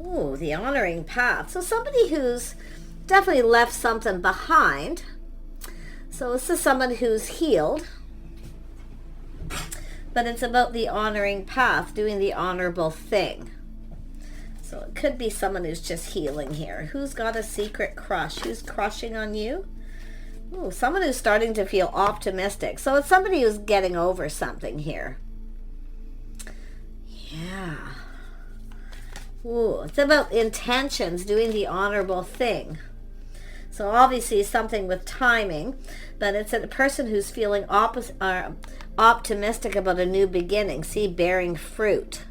Ooh, the honoring path. So somebody who's definitely left something behind. So this is someone who's healed. But it's about the honoring path, doing the honorable thing. So it could be someone who's just healing here. Who's got a secret crush? Who's crushing on you? Ooh, someone who's starting to feel optimistic. So it's somebody who's getting over something here. Yeah. Ooh, it's about intentions, doing the honorable thing. So obviously something with timing, but it's a person who's feeling optimistic about a new beginning. See, bearing fruit.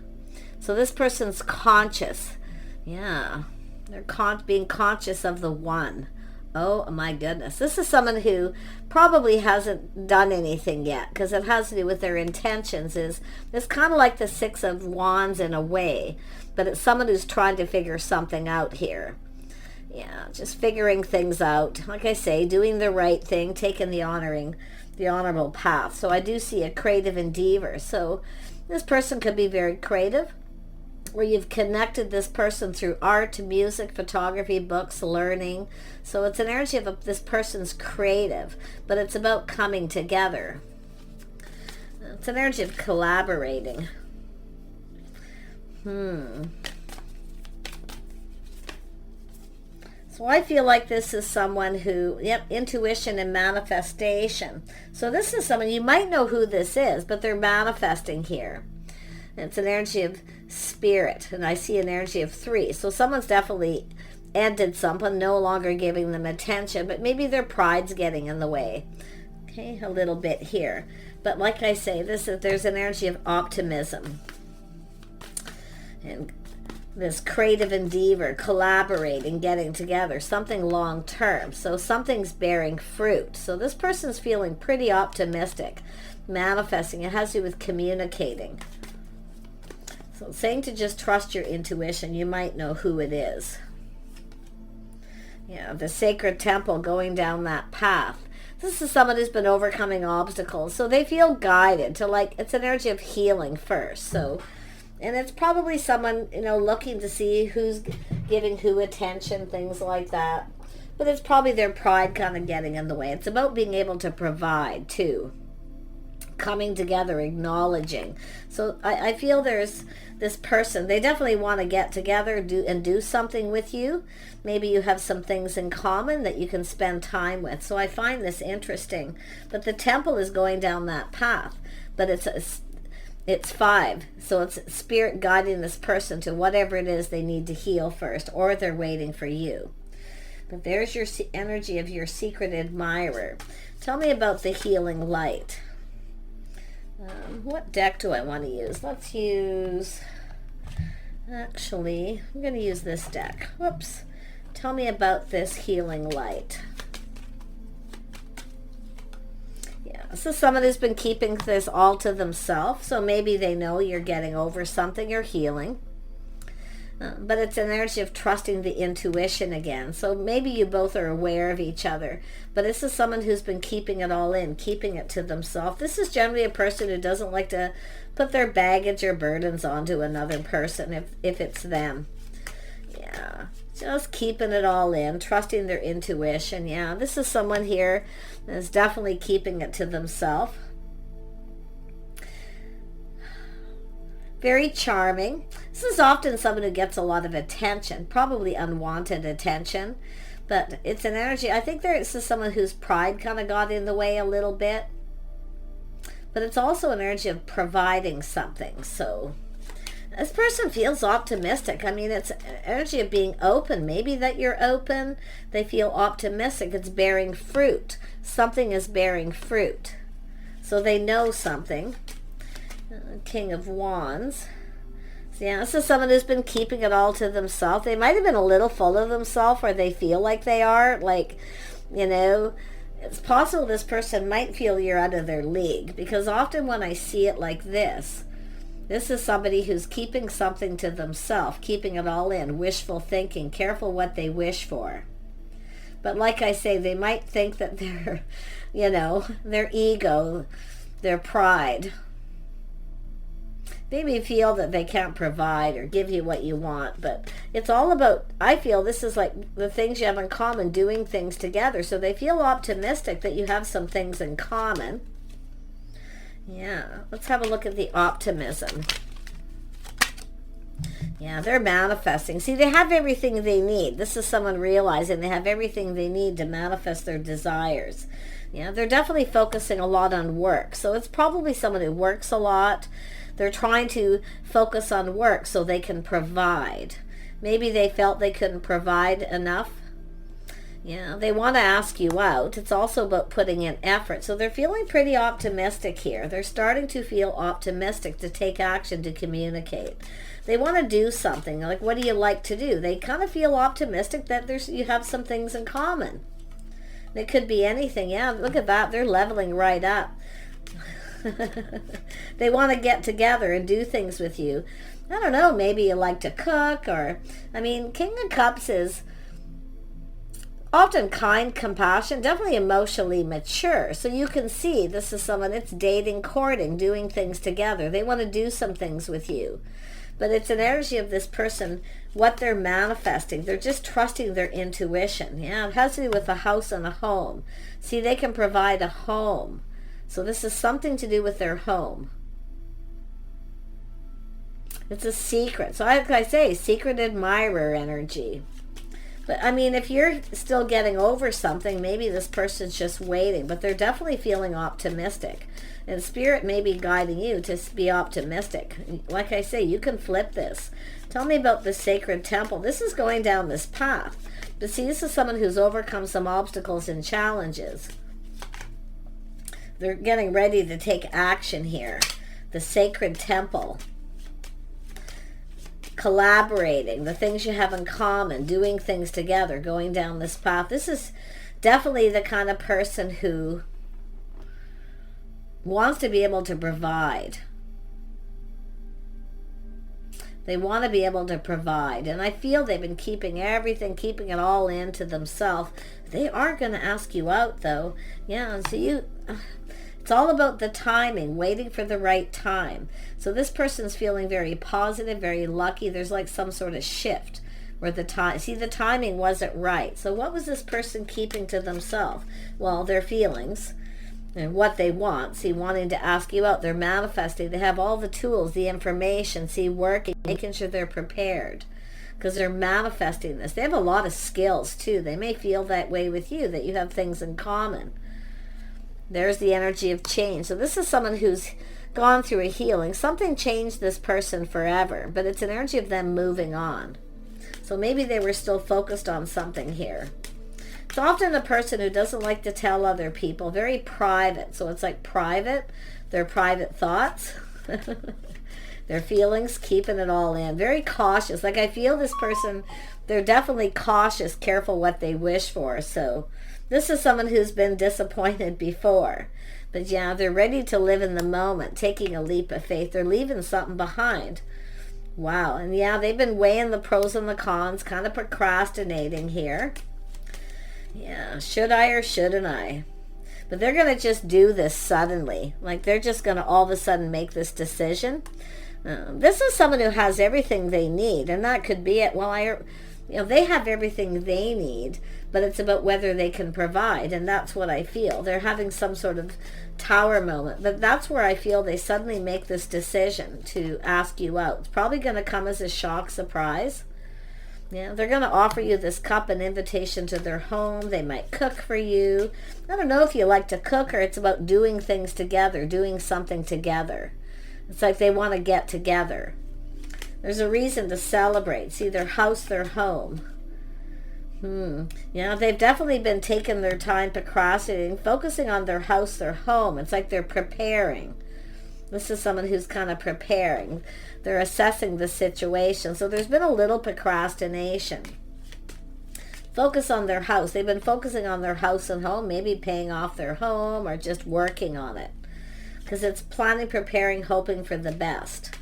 So this person's conscious. Yeah, they're being conscious of the one. Oh my goodness. This is someone who probably hasn't done anything yet, because it has to do with their intentions. It's kind of like the Six of Wands in a way, but it's someone who's trying to figure something out here. Yeah, just figuring things out. Like I say, doing the right thing, taking the honorable path. So I do see a creative endeavor. So this person could be very creative, or you've connected this person through art, music, photography, books, learning. So it's an energy of this person's creative, but it's about coming together. It's an energy of collaborating. So I feel like this is someone who, intuition and manifestation. So this is someone, you might know who this is, but they're manifesting here. It's an energy of spirit, and I see an energy of 3. So someone's definitely ended something, no longer giving them attention, but maybe their pride's getting in the way. Okay, a little bit here. But like I say, there's an energy of optimism. And this creative endeavor, collaborating, getting together, something long term. So something's bearing fruit. So this person's feeling pretty optimistic, manifesting. It has to do with communicating. So saying to just trust your intuition, you might know who it is. Yeah, the sacred temple, going down that path. This is someone who's been overcoming obstacles. So they feel guided to, it's an energy of healing first. So, and it's probably someone, looking to see who's giving who attention, things like that. But it's probably their pride kind of getting in the way. It's about being able to provide too. Coming together, acknowledging. So I feel there's this person, they definitely want to get together and do something with you. Maybe you have some things in common that you can spend time with. So I find this interesting. But the temple is going down that path. But it's 5. So it's spirit guiding this person to whatever it is they need to heal first, or they're waiting for you. But there's your energy of your secret admirer. Tell me about the healing light. What deck do I want to use? Let's use, actually, I'm going to use this deck. Whoops. Tell me about this healing light. Yeah, this is someone who's been keeping this all to themselves, so maybe they know you're getting over something or healing. But it's an energy of trusting the intuition again. So maybe you both are aware of each other. But this is someone who's been keeping it all in, keeping it to themselves. This is generally a person who doesn't like to put their baggage or burdens onto another person if it's them. Yeah, just keeping it all in, trusting their intuition. Yeah, this is someone here that's definitely keeping it to themselves. Very charming. This is often someone who gets a lot of attention, probably unwanted attention, but it's an energy. I think this is someone whose pride kind of got in the way a little bit, but it's also an energy of providing something. So this person feels optimistic. I mean, it's an energy of being open. Maybe that you're open. They feel optimistic. It's bearing fruit. Something is bearing fruit. So they know something. King of Wands. So yeah, this is someone who's been keeping it all to themselves. They might have been a little full of themselves, or they feel like they are. It's possible this person might feel you're out of their league, because often when I see it like this is somebody who's keeping something to themselves, keeping it all in, wishful thinking, careful what they wish for. But like I say, they might think that their ego, their pride, maybe feel that they can't provide or give you what you want, but it's all about, I feel this is like the things you have in common, doing things together. So they feel optimistic that you have some things in common. Yeah, let's have a look at the optimism. Yeah, they're manifesting. See, they have everything they need. This is someone realizing they have everything they need to manifest their desires. Yeah, they're definitely focusing a lot on work. So it's probably someone who works a lot. They're trying to focus on work so they can provide. Maybe they felt they couldn't provide enough. Yeah, they want to ask you out. It's also about putting in effort. So they're feeling pretty optimistic here. They're starting to feel optimistic to take action, to communicate. They want to do something. Like, what do you like to do? They kind of feel optimistic that you have some things in common. It could be anything. Yeah, look at that. They're leveling right up. They want to get together and do things with you. I don't know, maybe you like to cook, or, I mean, King of Cups is often kind, compassion, definitely emotionally mature. So you can see this is someone that's dating, courting, doing things together. They want to do some things with you. But it's an energy of this person, what they're manifesting. They're just trusting their intuition. Yeah, it has to do with a house and a home. See, they can provide a home. So this is something to do with their home. It's a secret. So like I say, secret admirer energy. But I mean, if you're still getting over something, maybe this person's just waiting. But they're definitely feeling optimistic. And Spirit may be guiding you to be optimistic. Like I say, you can flip this. Tell me about the sacred temple. This is going down this path. But see, this is someone who's overcome some obstacles and challenges. They're getting ready to take action here. The sacred temple. Collaborating, the things you have in common, doing things together, going down this path. This is definitely the kind of person who wants to be able to provide. They want to be able to provide. And I feel they've been keeping everything, keeping it all into themselves. They are going to ask you out, though. Yeah, so it's all about the timing, waiting for the right time. So this person's feeling very positive, very lucky. There's like some sort of shift where the timing wasn't right. So what was this person keeping to themselves? Well, their feelings and what they want. See, wanting to ask you out. They're manifesting. They have all the tools, the information, see, working, making sure they're prepared. Because they're manifesting this. They have a lot of skills, too. They may feel that way with you, that you have things in common. There's the energy of change. So this is someone who's gone through a healing. Something changed this person forever, but it's an energy of them moving on. So maybe they were still focused on something here. It's often a person who doesn't like to tell other people, very private. So it's like private, their private thoughts, their feelings, keeping it all in. Very cautious. Like I feel this person, they're definitely cautious, careful what they wish for. So this is someone who's been disappointed before. But yeah, they're ready to live in the moment, taking a leap of faith. They're leaving something behind. Wow. And yeah, they've been weighing the pros and the cons, kind of procrastinating here. Yeah, should I or shouldn't I? But they're going to just do this suddenly. Like they're just going to all of a sudden make this decision. This is someone who has everything they need. And that could be it. Well, they have everything they need. But it's about whether they can provide. And that's what I feel. They're having some sort of tower moment. But that's where I feel they suddenly make this decision to ask you out. It's probably going to come as a shock surprise. Yeah, they're going to offer you this cup, an invitation to their home. They might cook for you. I don't know if you like to cook or it's about doing things together, doing something together. It's like they want to get together. There's a reason to celebrate. See, their house, their home. Yeah, they've definitely been taking their time procrastinating, focusing on their house, their home. It's like they're preparing. This is someone who's kind of preparing. They're assessing the situation. So there's been a little procrastination. Focus on their house. They've been focusing on their house and home, maybe paying off their home or just working on it. Because it's planning, preparing, hoping for the best.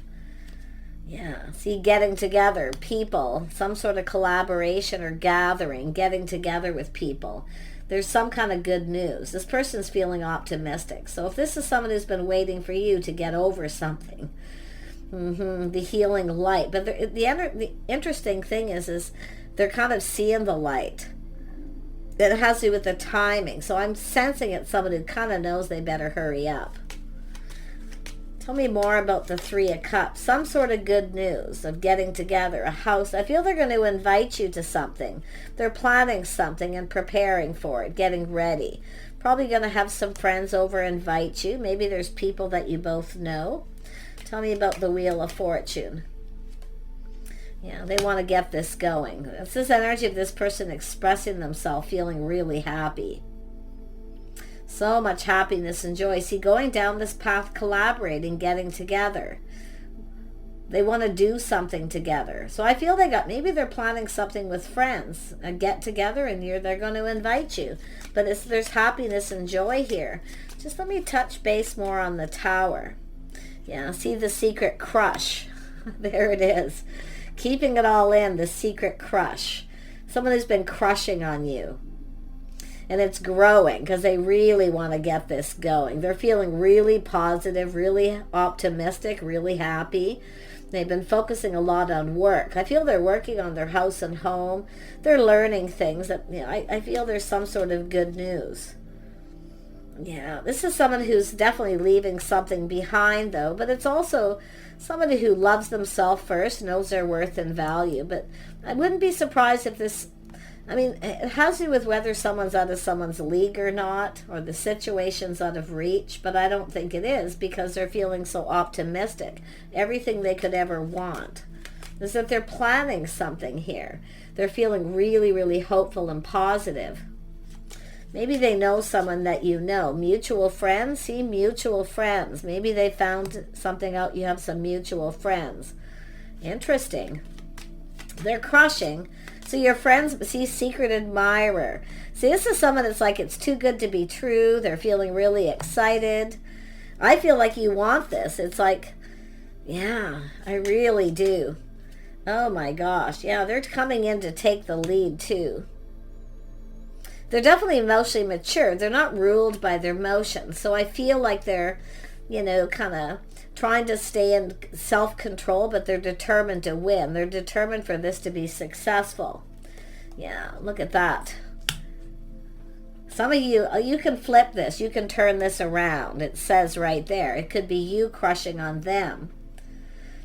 Yeah, see, getting together, people, some sort of collaboration or gathering, getting together with people. There's some kind of good news. This person's feeling optimistic. So if this is someone who's been waiting for you to get over something, The healing light. But the interesting thing is they're kind of seeing the light. It has to do with the timing. So I'm sensing it's someone who kind of knows they better hurry up. Tell me more about the Three of Cups. Some sort of good news of getting together, a house. I feel they're going to invite you to something. They're planning something and preparing for it, getting ready. Probably going to have some friends over invite you. Maybe there's people that you both know. Tell me about the Wheel of Fortune. Yeah, they want to get this going. It's this energy of this person expressing themselves, feeling really happy. So much happiness and joy. See, going down this path, collaborating, getting together. They want to do something together. So I feel maybe they're planning something with friends, a get together, and they're going to invite you. But there's happiness and joy here. Just let me touch base more on the Tower. Yeah, see the secret crush. There it is. Keeping it all in, the secret crush. Someone who's been crushing on you. And it's growing because they really want to get this going. They're feeling really positive, really optimistic, really happy. They've been focusing a lot on work. I feel they're working on their house and home. They're learning things that, I feel there's some sort of good news. Yeah, this is someone who's definitely leaving something behind, though. But it's also somebody who loves themselves first, knows their worth and value. But I wouldn't be surprised if this... it has to do with whether someone's out of someone's league or not, or the situation's out of reach, but I don't think it is because they're feeling so optimistic. Everything they could ever want is that they're planning something here. They're feeling really, really hopeful and positive. Maybe they know someone that you know. Mutual friends? See, mutual friends. Maybe they found something out. You have some mutual friends. Interesting. They're crushing. So your friends, see, secret admirer. See, this is someone that's like, it's too good to be true. They're feeling really excited. I feel like you want this. It's like, yeah, I really do. Oh my gosh. Yeah, they're coming in to take the lead too. They're definitely emotionally mature. They're not ruled by their emotions. So I feel like they're, kind of trying to stay in self-control, but they're determined to win. They're determined for this to be successful. Yeah, look at that. Some of you can flip this. You can turn this around. It says right there. It could be you crushing on them.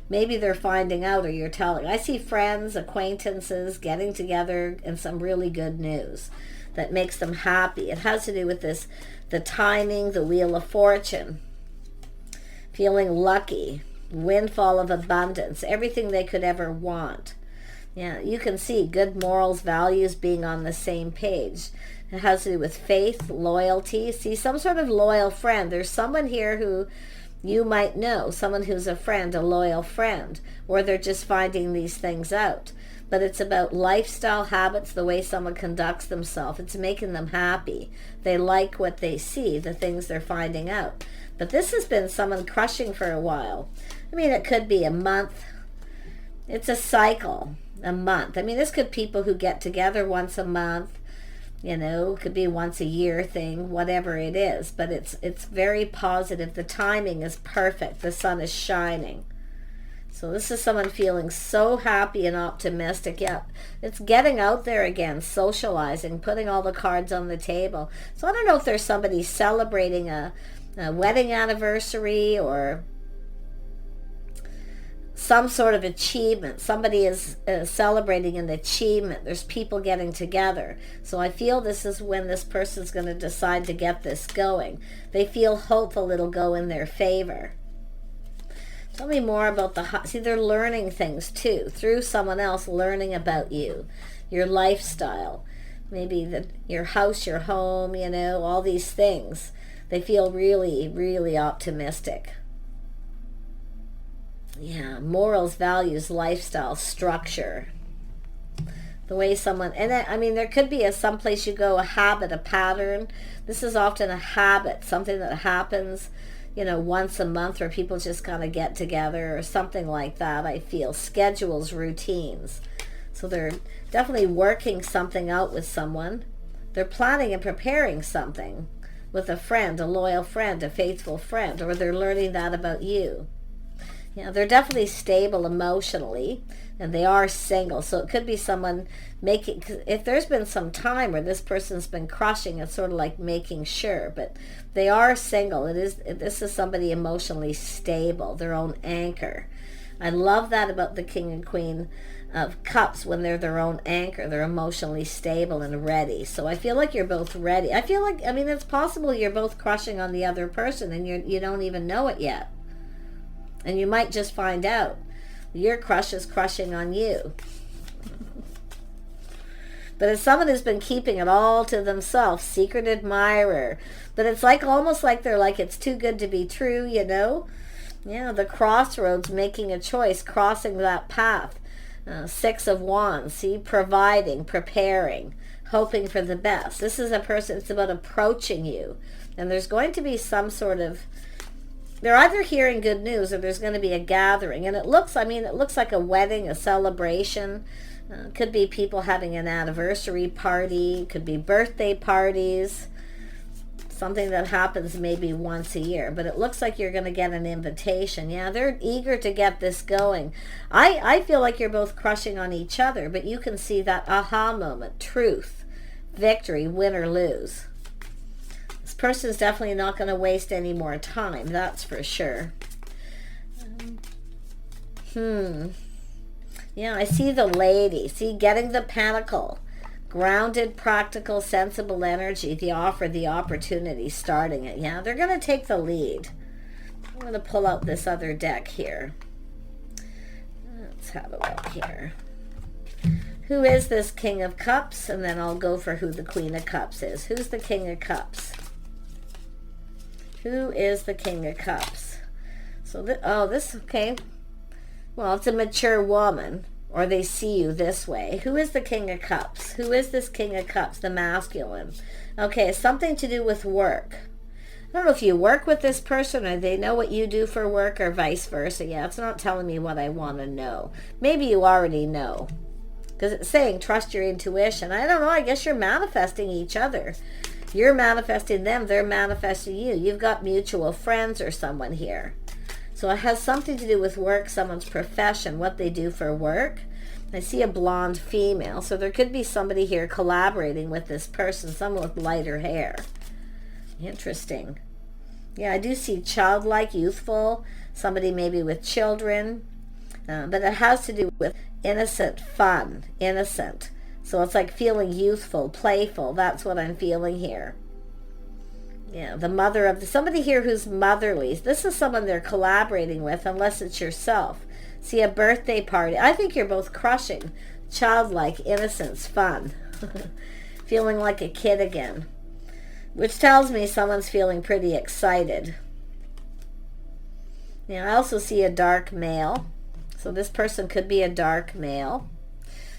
Maybe they're finding out or you're telling. I see friends, acquaintances getting together and some really good news that makes them happy. It has to do with this, the timing, the Wheel of Fortune. Feeling lucky, windfall of abundance, everything they could ever want. Yeah, you can see good morals, values being on the same page. It has to do with faith, loyalty. See, some sort of loyal friend. There's someone here who you might know, someone who's a friend, a loyal friend, or they're just finding these things out. But it's about lifestyle habits, the way someone conducts themselves. It's making them happy. They like what they see, the things they're finding out. But this has been someone crushing for a while. It could be a month. It's a cycle, a month. This could be people who get together once a month. It could be once a year thing, whatever it is. But it's very positive. The timing is perfect. The sun is shining. So this is someone feeling so happy and optimistic. Yeah, it's getting out there again, socializing, putting all the cards on the table. So I don't know if there's somebody celebrating a wedding anniversary or some sort of achievement. Somebody is celebrating an achievement. There's people getting together. So I feel this is when this person's going to decide to get this going. They feel hopeful it'll go in their favor. Tell me more about see, they're learning things too, through someone else learning about you, your lifestyle, maybe your house, your home, all these things. They feel really, really optimistic. Yeah, morals, values, lifestyle, structure. The way someone, and there could be someplace you go, a habit, a pattern. This is often a habit, something that happens once a month where people just kind of get together or something like that. I feel schedules, routines. So they're definitely working something out with someone. They're planning and preparing something with a friend, a loyal friend, a faithful friend, or they're learning that about you. Yeah, they're definitely stable emotionally, and they are single. So it could be someone making, if there's been some time where this person's been crushing, it's sort of like making sure, but they are single. This is somebody emotionally stable, their own anchor. I love that about the King and Queen of Cups. When they're their own anchor, they're emotionally stable and ready. So I feel like you're both ready. I feel like, I mean, it's possible you're both crushing on the other person and you don't even know it yet. And you might just find out your crush is crushing on you. But it's someone who's been keeping it all to themselves, secret admirer. But it's like almost like they're like, it's too good to be true, you know? Yeah, the crossroads, making a choice, crossing that path. Six of Wands, see, providing, preparing, hoping for the best. This is a person, it's about approaching you. And there's going to be some sort of, they're either hearing good news or there's going to be a gathering. And it looks, I mean, it looks like a wedding, a celebration. Could be people having an anniversary party. Could be birthday parties. Something that happens maybe once a year. But it looks like you're going to get an invitation. Yeah, they're eager to get this going. I feel like you're both crushing on each other. But you can see that aha moment. Truth. Victory. Win or lose. This person's definitely not going to waste any more time. That's for sure. Yeah, I see the lady. See, getting the pentacle. Grounded, practical, sensible energy. The offer, the opportunity, starting it. Yeah, they're going to take the lead. I'm going to pull out this other deck here. Let's have a look here. Who is this King of Cups? And then I'll go for who the Queen of Cups is. Who's the King of Cups? Who is the King of Cups? So, okay. Well, it's a mature woman, or they see you this way. Who is the King of Cups? Who is this King of Cups? The masculine. Okay, something to do with work. I don't know if you work with this person or they know what you do for work or vice versa. Yeah, it's not telling me what I want to know. Maybe you already know. Because it's saying trust your intuition. I don't know. I guess you're manifesting each other. You're manifesting them. They're manifesting you. You've got mutual friends or someone here. So it has something to do with work, someone's profession, what they do for work. I see a blonde female. So there could be somebody here collaborating with this person, someone with lighter hair. Interesting. Yeah, I do see childlike, youthful, somebody maybe with children. But it has to do with innocent, fun, innocent. So it's like feeling youthful, playful. That's what I'm feeling here. Yeah, the mother of somebody here who's motherly. This is someone they're collaborating with, unless it's yourself. See, a birthday party. I think you're both crushing. Childlike, innocence, fun. Feeling like a kid again. Which tells me someone's feeling pretty excited. Yeah, I also see a dark male. So this person could be a dark male.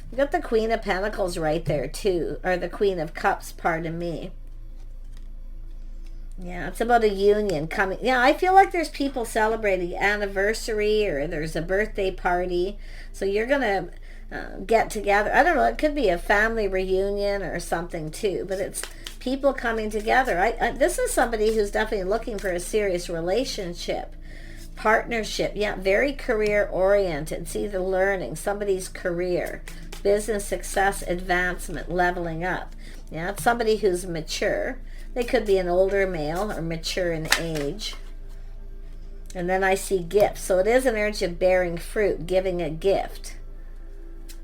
You got the Queen of Pentacles right there too. Or the Queen of Cups, pardon me. Yeah, it's about a union coming. Yeah, I feel like there's people celebrating anniversary or there's a birthday party. So you're going to get together. I don't know, it could be a family reunion or something too. But it's people coming together. This is somebody who's definitely looking for a serious relationship. Partnership. Yeah, very career oriented. See the learning. Somebody's career. Business success, advancement, leveling up. Yeah, it's somebody who's mature. They could be an older male or mature in age. And then I see gifts. So it is an energy of bearing fruit, giving a gift.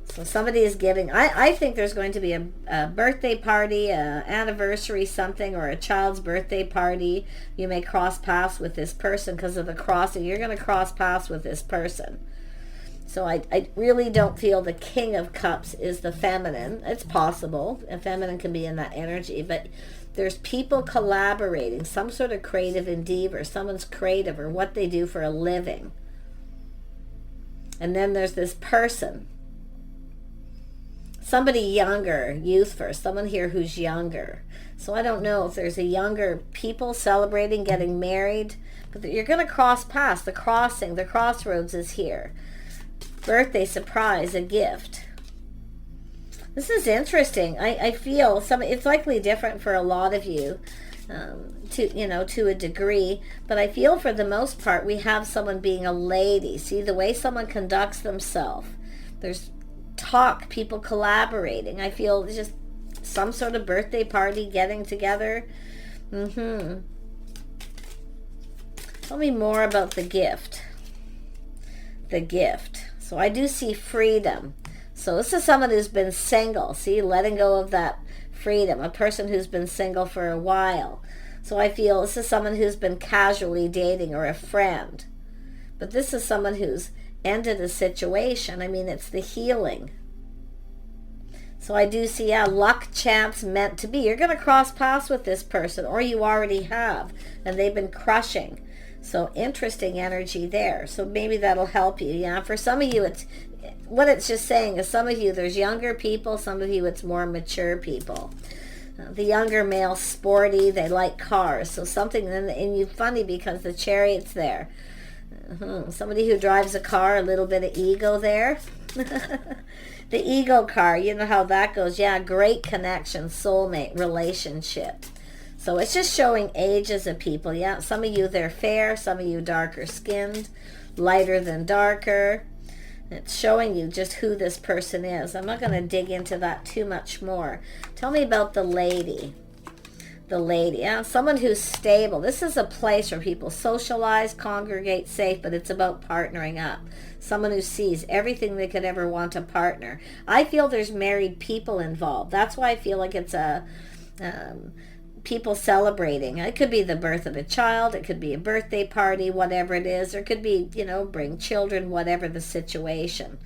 So somebody is giving. I think there's going to be a birthday party, an anniversary, something, or a child's birthday party. You may cross paths with this person because of the crossing. You're going to cross paths with this person. So I really don't feel the King of Cups is the feminine. It's possible. A feminine can be in that energy. But there's people collaborating. Some sort of creative endeavor. Someone's creative or what they do for a living. And then there's this person. Somebody younger, youth first. Someone here who's younger. So I don't know if there's a younger people celebrating, getting married. But you're going to cross paths. The crossing, the crossroads is here. Birthday surprise, a gift. This is interesting. I feel it's likely different for a lot of you. to a degree. But I feel for the most part we have someone being a lady. See the way someone conducts themselves. There's talk, people collaborating. I feel just some sort of birthday party, getting together. Tell me more about the gift. The gift. So I do see freedom. So this is someone who's been single. See, letting go of that freedom. A person who's been single for a while. So I feel this is someone who's been casually dating or a friend. But this is someone who's ended a situation. I mean, it's the healing. So I do see, luck, chance, meant to be. You're going to cross paths with this person, or you already have, and they've been crushing. So interesting energy there. So maybe that'll help you. Yeah, for some of you, it's what it's just saying is some of you, there's younger people. Some of you, it's more mature people. The younger male, sporty, they like cars. So something, and you funny because the Chariot's there. Somebody who drives a car, a little bit of ego there. The ego car, you know how that goes. Yeah, great connection, soulmate, relationship. So it's just showing ages of people. Yeah, some of you, they're fair. Some of you, darker skinned, lighter than darker. It's showing you just who this person is. I'm not going to dig into that too much more. Tell me about the lady. The lady, yeah, someone who's stable. This is a place where people socialize, congregate, safe, but it's about partnering up. Someone who sees everything they could ever want a partner. I feel there's married people involved. That's why I feel like it's a people celebrating. It could be the birth of a child. It could be a birthday party, whatever it is. Or it could be, bring children, whatever the situation.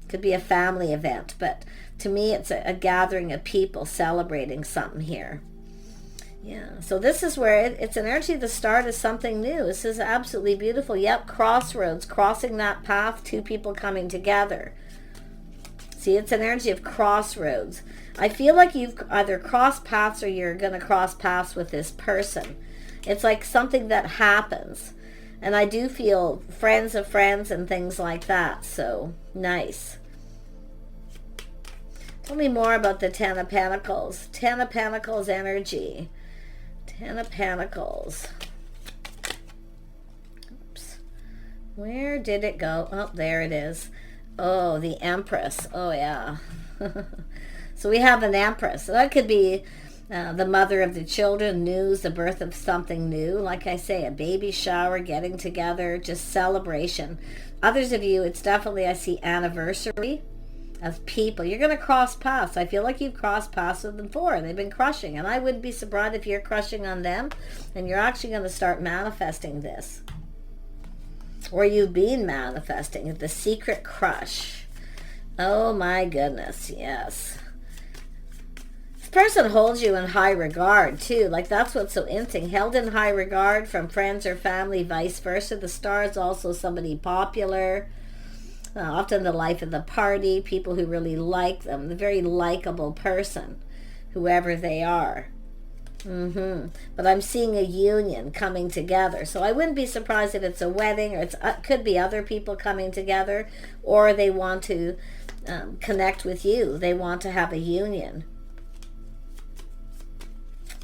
It could be a family event. But to me, it's a gathering of people celebrating something here. Yeah, so this is where it's an energy of the start of something new. This is absolutely beautiful. Yep, crossroads, crossing that path, two people coming together. See, it's an energy of crossroads. I feel like you've either crossed paths or you're going to cross paths with this person. It's like something that happens. And I do feel friends of friends and things like that. So, nice. Tell me more about the Ten of Pentacles. Ten of Pentacles energy. Ten of Pentacles. Oops. Where did it go? Oh, there it is. Oh, the Empress. Oh, yeah. So we have an Empress. So that could be the mother of the children, news, the birth of something new. Like I say, a baby shower, getting together, just celebration. Others of you, it's definitely, I see anniversary of people. You're going to cross paths. I feel like you've crossed paths with them before. They've been crushing. And I wouldn't be surprised if you're crushing on them and you're actually going to start manifesting this. Or you've been manifesting the secret crush. Oh my goodness, yes. This person holds you in high regard too. Like that's what's so interesting. Held in high regard from friends or family, vice versa. The star is also somebody popular. Often the life of the party, people who really like them, the very likable person, whoever they are. But I'm seeing a union coming together. So I wouldn't be surprised if it's a wedding, or it could be other people coming together, or they want to connect with you. They want to have a union.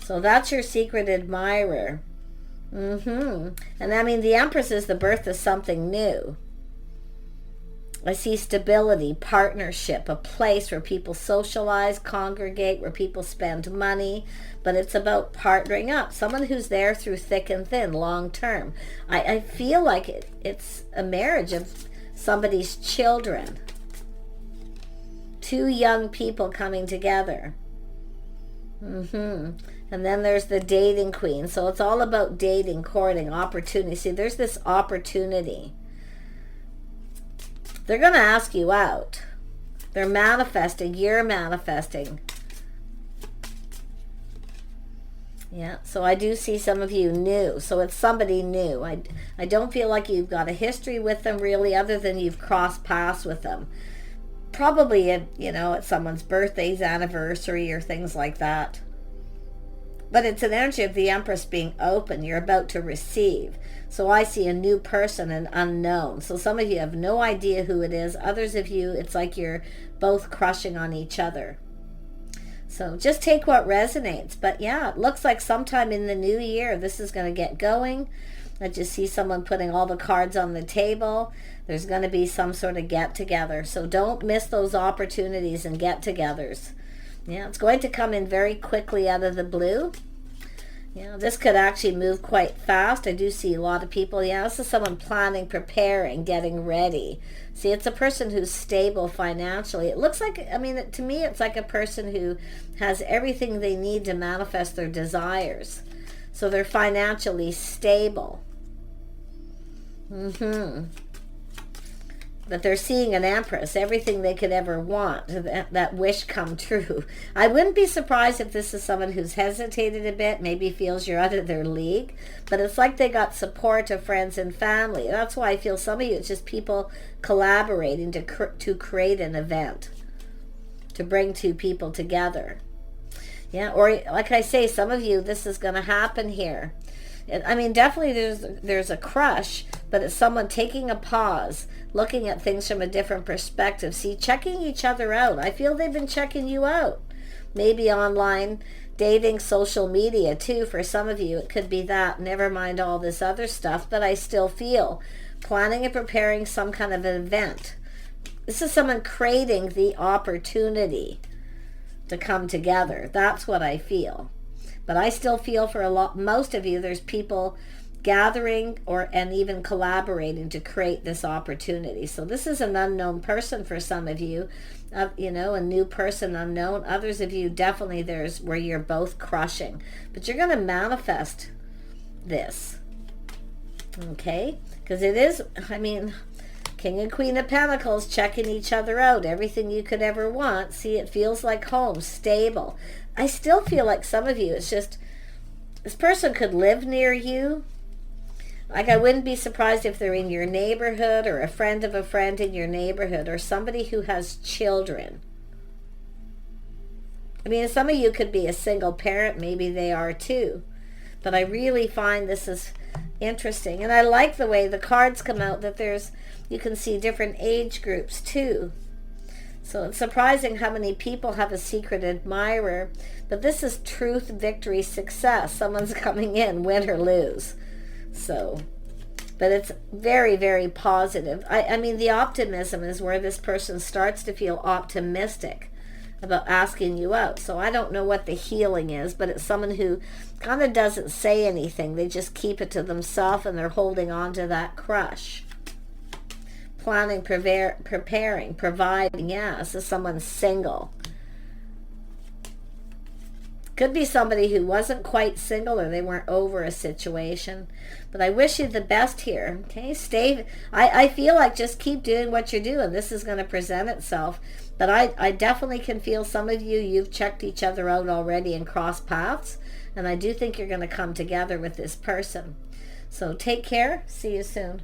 So that's your secret admirer. And I mean, the Empress is the birth of something new. I see stability, partnership, a place where people socialize, congregate, where people spend money, but it's about partnering up. Someone who's there through thick and thin, long term. I feel like it's a marriage of somebody's children. Two young people coming together. And then there's the dating queen. So it's all about dating, courting, opportunity. See, there's this opportunity. They're going to ask you out. They're manifesting. You're manifesting. Yeah, so I do see some of you new. So it's somebody new. I don't feel like you've got a history with them really, other than you've crossed paths with them. Probably, at someone's birthday's anniversary or things like that. But it's an energy of the Empress being open. You're about to receive. So I see a new person, an unknown. So some of you have no idea who it is. Others of you, it's like you're both crushing on each other. So just take what resonates. But yeah, it looks like sometime in the new year, this is going to get going. I just see someone putting all the cards on the table. There's going to be some sort of get-together. So don't miss those opportunities and get-togethers. Yeah, it's going to come in very quickly out of the blue. Yeah, this could actually move quite fast. I do see a lot of people. Yeah, this is someone planning, preparing, getting ready. See, it's a person who's stable financially. It looks like, I mean, to me, it's like a person who has everything they need to manifest their desires. So they're financially stable. But they're seeing an empress, everything they could ever want, that wish come true. I wouldn't be surprised if this is someone who's hesitated a bit, maybe feels you're out of their league, but it's like they got support of friends and family. That's why I feel some of you, it's just people collaborating to create an event, to bring two people together. Yeah, or like I say, some of you, this is going to happen here. I mean, definitely there's a crush, but it's someone taking a pause, looking at things from a different perspective. See, checking each other out. I feel they've been checking you out. Maybe online dating, social media too. For some of you, it could be that. Never mind all this other stuff, but I still feel planning and preparing some kind of an event. This is someone creating the opportunity to come together. That's what I feel. But I still feel for most of you, there's people gathering and even collaborating to create this opportunity. So this is an unknown person for some of you, a new person, unknown. Others of you, definitely there's where you're both crushing. But you're going to manifest this. Okay? Because it is, I mean, King and Queen of Pentacles checking each other out. Everything you could ever want. See, it feels like home, stable. I still feel like some of you, it's just, this person could live near you. Like, I wouldn't be surprised if they're in your neighborhood, or a friend of a friend in your neighborhood, or somebody who has children. I mean, some of you could be a single parent. Maybe they are too. But I really find this is interesting. And I like the way the cards come out, that you can see different age groups too. So it's surprising how many people have a secret admirer. But this is truth, victory, success. Someone's coming in, win or lose. So, but it's very, very positive. I mean, the optimism is where this person starts to feel optimistic about asking you out. So I don't know what the healing is, but it's someone who kind of doesn't say anything. They just keep it to themselves, and they're holding on to that crush. Planning, preparing, providing. Yeah, this is someone single. Could be somebody who wasn't quite single, or they weren't over a situation. But I wish you the best here. Okay, stay. I feel like just keep doing what you're doing. This is going to present itself. But I definitely can feel some of you, you've checked each other out already and crossed paths. And I do think you're going to come together with this person. So take care. See you soon.